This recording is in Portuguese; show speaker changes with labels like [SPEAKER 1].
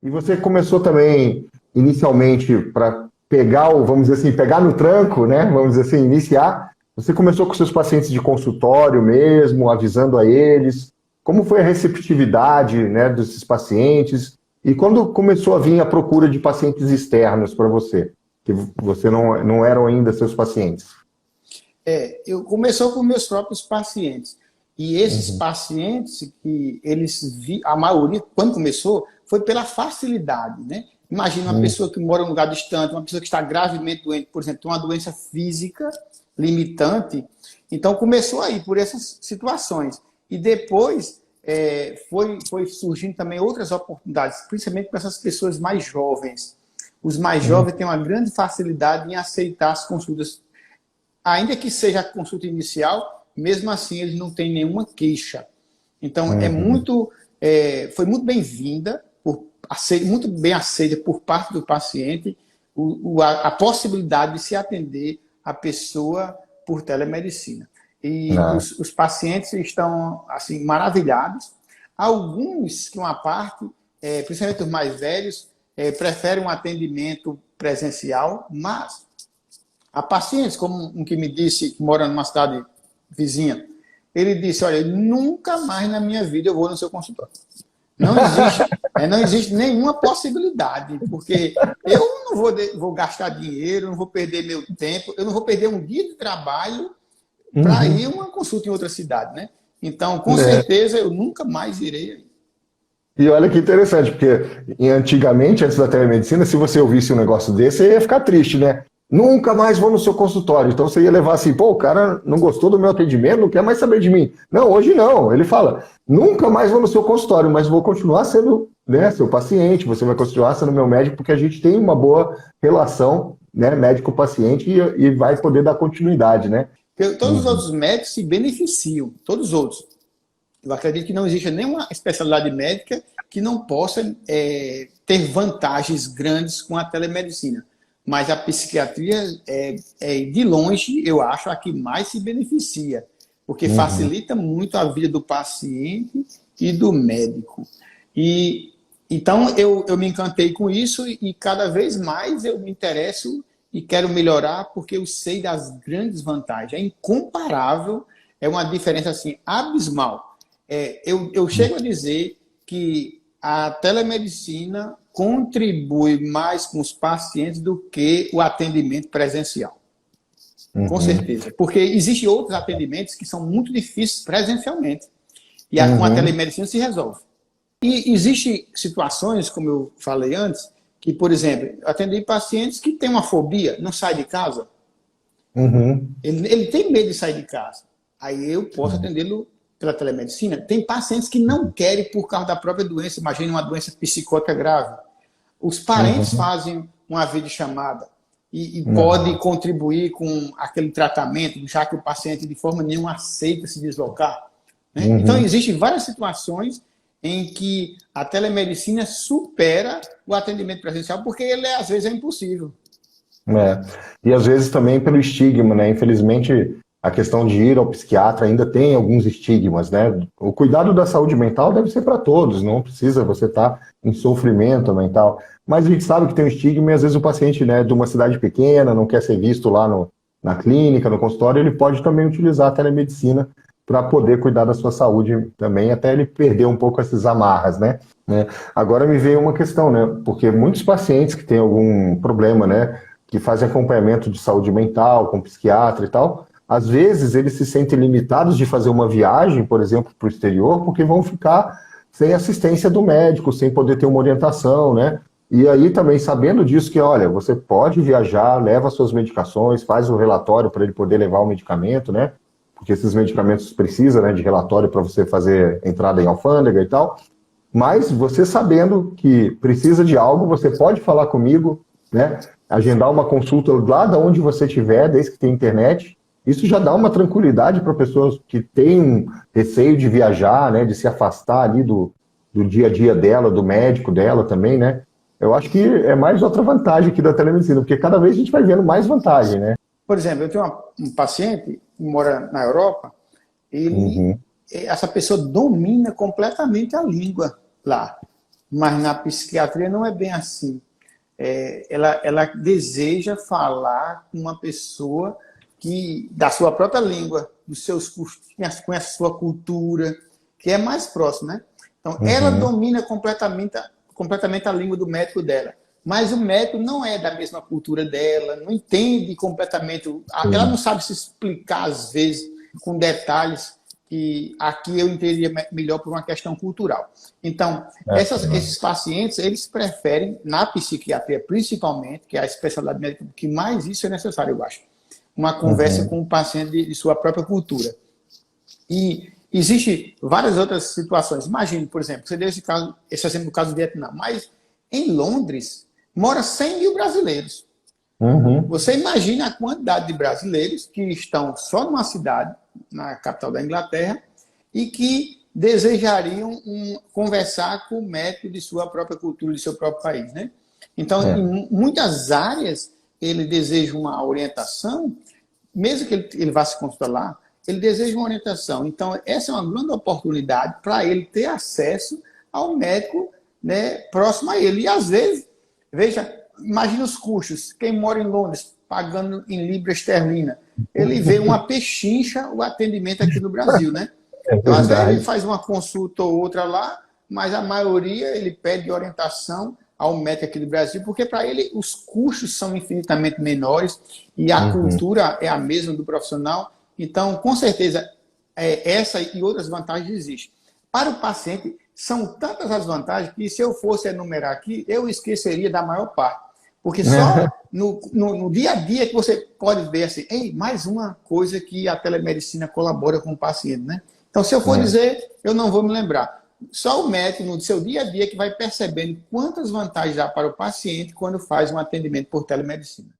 [SPEAKER 1] E você começou também, inicialmente, para pegar o, vamos dizer assim, pegar no tranco, né? Vamos dizer assim, iniciar. Você começou com seus pacientes de consultório mesmo, avisando a eles. Como foi a receptividade, né, desses pacientes? E quando começou a vir a procura de pacientes externos para você, que você não eram ainda seus pacientes?
[SPEAKER 2] Eu começou com meus próprios pacientes. E esses
[SPEAKER 1] Uhum,
[SPEAKER 2] pacientes, que a maioria, quando começou, foi pela facilidade, né? Imagina uma
[SPEAKER 1] uhum,
[SPEAKER 2] pessoa que mora em um lugar distante, uma pessoa que está gravemente doente, por exemplo, tem uma doença física limitante. Então, começou aí, por essas situações. E depois foi surgindo também outras oportunidades, principalmente para essas pessoas mais jovens. Os mais
[SPEAKER 1] uhum,
[SPEAKER 2] jovens têm uma grande facilidade em aceitar as consultas, ainda que seja a consulta inicial, mesmo assim eles não têm nenhuma queixa. Então,
[SPEAKER 1] uhum,
[SPEAKER 2] foi muito bem-vinda, muito bem aceita por parte do paciente a possibilidade de se atender a pessoa por telemedicina. E
[SPEAKER 1] ah,
[SPEAKER 2] os pacientes estão assim maravilhados. Alguns, que uma parte, principalmente os mais velhos, preferem um atendimento presencial, mas há pacientes, como um que me disse, que mora numa cidade vizinha, ele disse, olha, nunca mais na minha vida eu vou no seu consultório. Não existe nenhuma possibilidade, porque eu não vou gastar dinheiro, não vou perder meu tempo, eu não vou perder um dia de trabalho para ir a
[SPEAKER 1] uhum.
[SPEAKER 2] uma consulta em outra cidade, né? Então, com
[SPEAKER 1] É.
[SPEAKER 2] certeza, eu nunca mais irei aí.
[SPEAKER 1] E olha que interessante, porque antigamente, antes da telemedicina, se você ouvisse um negócio desse, você ia ficar triste, né? Nunca mais vou no seu consultório. Então você ia levar assim, pô, o cara não gostou do meu atendimento, não quer mais saber de mim. Não, hoje não. Ele fala, nunca mais vou no seu consultório, mas vou continuar sendo, né, seu paciente, você vai continuar sendo meu médico, porque a gente tem uma boa relação, né, médico-paciente e vai poder dar continuidade, né?
[SPEAKER 2] Todos os
[SPEAKER 1] Uhum,
[SPEAKER 2] outros médicos se beneficiam, todos os outros. Eu acredito que não existe nenhuma especialidade médica que não possa ter vantagens grandes com a telemedicina. Mas a psiquiatria de longe, eu acho, a que mais se beneficia, porque
[SPEAKER 1] uhum.
[SPEAKER 2] facilita muito a vida do paciente e do médico. E então eu me encantei com isso e cada vez mais eu me interesso e quero melhorar porque eu sei das grandes vantagens. É incomparável, é uma diferença assim abismal. Eu chego a dizer que a telemedicina contribui mais com os pacientes do que o atendimento presencial. Com
[SPEAKER 1] Uhum,
[SPEAKER 2] certeza. Porque existem outros atendimentos que são muito difíceis presencialmente. E com a
[SPEAKER 1] uhum,
[SPEAKER 2] telemedicina se resolve. E existem situações, como eu falei antes, que, por exemplo, eu atendi pacientes que têm uma fobia, não sai de casa.
[SPEAKER 1] uhum,
[SPEAKER 2] Ele tem medo de sair de casa. Aí eu posso atendê-lo pela telemedicina. Tem pacientes que não querem por causa da própria doença. Imagine uma doença psicótica grave. Os parentes
[SPEAKER 1] uhum,
[SPEAKER 2] fazem uma videochamada e pode
[SPEAKER 1] uhum,
[SPEAKER 2] contribuir com aquele tratamento, já que o paciente de forma nenhuma aceita se deslocar. Né? Então,
[SPEAKER 1] uhum.
[SPEAKER 2] existem várias situações em que a telemedicina supera o atendimento presencial, porque ele, às vezes, é impossível.
[SPEAKER 1] É. E às vezes também pelo estigma, né? Infelizmente, a questão de ir ao psiquiatra ainda tem alguns estigmas, né? O cuidado da saúde mental deve ser para todos, não precisa você estar em sofrimento mental. Mas a gente sabe que tem um estigma e às vezes o paciente, né, de uma cidade pequena, não quer ser visto lá no, na clínica, no consultório, ele pode também utilizar a telemedicina para poder cuidar da sua saúde também, até ele perder um pouco essas amarras, né? Agora me veio uma questão, né? Porque muitos pacientes que têm algum problema, né, que fazem acompanhamento de saúde mental, com psiquiatra e tal, às vezes eles se sentem limitados de fazer uma viagem, por exemplo, para o exterior, porque vão ficar sem assistência do médico, sem poder ter uma orientação, né? E aí também sabendo disso que, olha, você pode viajar, leva suas medicações, faz o relatório para ele poder levar o medicamento, né? Porque esses medicamentos precisam, né, de relatório para você fazer entrada em alfândega e tal. Mas você sabendo que precisa de algo, você pode falar comigo, né? Agendar uma consulta lá de onde você estiver, desde que tem internet. Isso já dá uma tranquilidade para pessoas que têm um receio de viajar, né? De se afastar ali do dia a dia dela, do médico dela também, né? Eu acho que é mais outra vantagem aqui da telemedicina, porque cada vez a gente vai vendo mais vantagem, né?
[SPEAKER 2] Por exemplo, eu tenho um paciente que mora na Europa,
[SPEAKER 1] Uhum,
[SPEAKER 2] essa pessoa domina completamente a língua lá. Mas na psiquiatria não é bem assim. Ela deseja falar com uma pessoa que da sua própria língua, dos seus costumes, conhece a sua cultura, que é mais próximo, né? Então, ela domina completamente a língua do médico dela. Mas o médico não é da mesma cultura dela, não entende completamente, ela não sabe se explicar, às vezes, com detalhes que aqui eu entenderia melhor por uma questão cultural. Então, esses pacientes, eles preferem, na psiquiatria principalmente, que é a especialidade médica, que mais isso é necessário, eu acho, uma conversa com o paciente de sua própria cultura. E existe várias outras situações. Imagine, por exemplo, você deu esse exemplo do caso do Vietnã, mas em Londres mora 100 mil brasileiros. Você imagina a quantidade de brasileiros que estão só numa cidade, na capital da Inglaterra, e que desejariam conversar com o médico de sua própria cultura, de seu próprio país, né? Então, em muitas áreas, ele deseja uma orientação, mesmo que ele vá se consultar lá, ele deseja uma orientação. Então, essa é uma grande oportunidade para ele ter acesso ao médico, né, próximo a ele. E, às vezes, veja, imagina os custos. Quem mora em Londres, pagando em libra esterlina, ele vê uma pechincha o atendimento aqui no Brasil, né? Então, às vezes, ele faz uma consulta ou outra lá, mas a maioria ele pede orientação ao médico aqui do Brasil, porque para ele os custos são infinitamente menores e a cultura é a mesma do profissional. Então, com certeza, essa e outras vantagens existem. Para o paciente, são tantas as vantagens que, se eu fosse enumerar aqui, eu esqueceria da maior parte. Porque só no dia a dia que você pode ver assim, mais uma coisa que a telemedicina colabora com o paciente, né? Então, se eu for dizer, eu não vou me lembrar. Só o médico, no seu dia a dia, que vai percebendo quantas vantagens há para o paciente quando faz um atendimento por telemedicina.